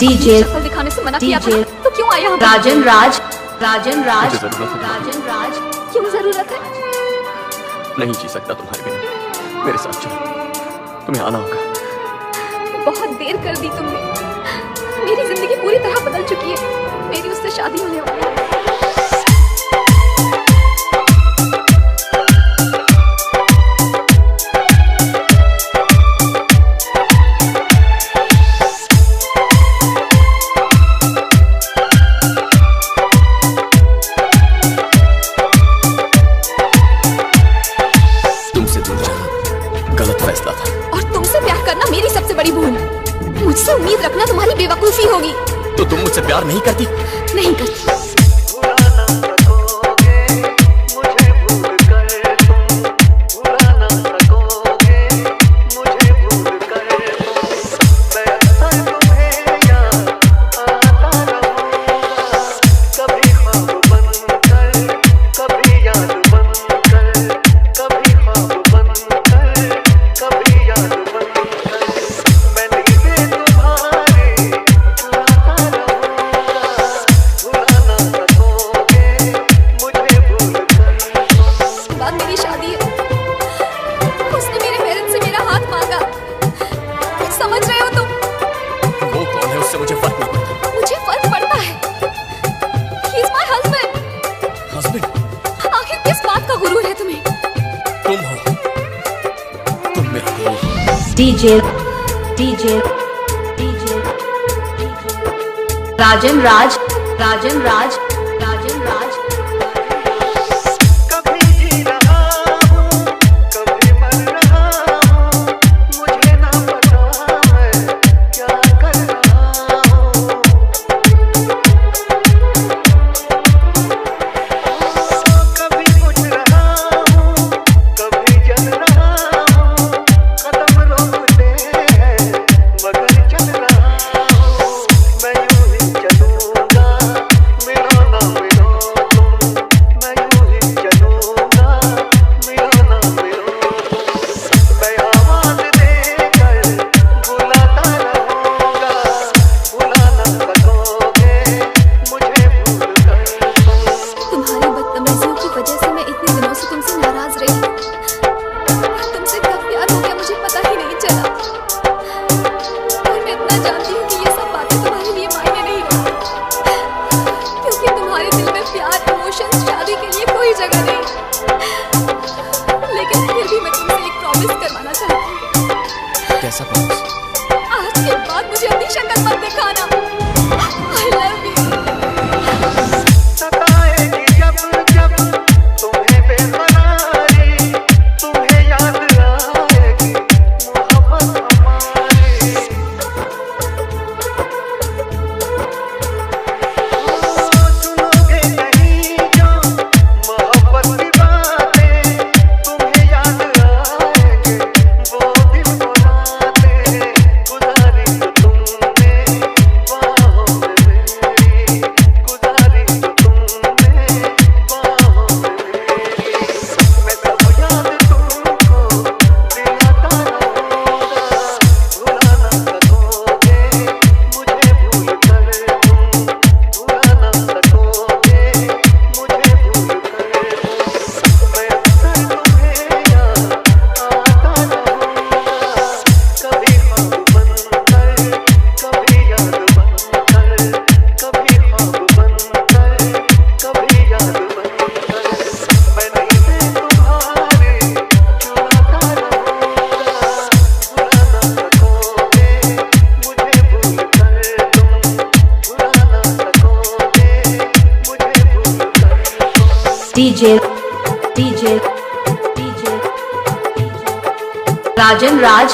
DJ शक्ल दिखाने से मना किया था तो क्यों आया हम? राजन राज क्यों जरूरत है? नहीं जी सकता तुम्हारे बिना, मेरे साथ चलो, तुम्हें आना होगा। बहुत देर कर दी तुमने, मेरी जिंदगी पूरी तरह बदल चुकी है, मेरी उससे शादी होने वाली है। गलत फैसला था। और तुमसे प्यार करना मेरी सबसे बड़ी भूल। मुझसे उम्मीद रखना तुम्हारी बेवकूफी होगी। तो तुम मुझसे प्यार नहीं करती? नहीं करती। मुझे फर्क नहीं पड़ता। मुझे फर्क पड़ता है। He is my husband. Husband? आखिर किस बात का गुरूर है तुम्हें? तुम हो, तुम मेरा गुरूर हो। डीजे राजन राज कैसा प्रॉमिस? आज के बाद मुझे अपनी शक्ल मत दिखाना। I love you. सताएगी जब तुम्हें बेकरारी, तुम्हें याद आएगी मोहब्बत हमारी। सुनोगे नहीं जो मोहब्बत की बातें, तुम्हें याद आएंगे वो दिन डीजे राजन राज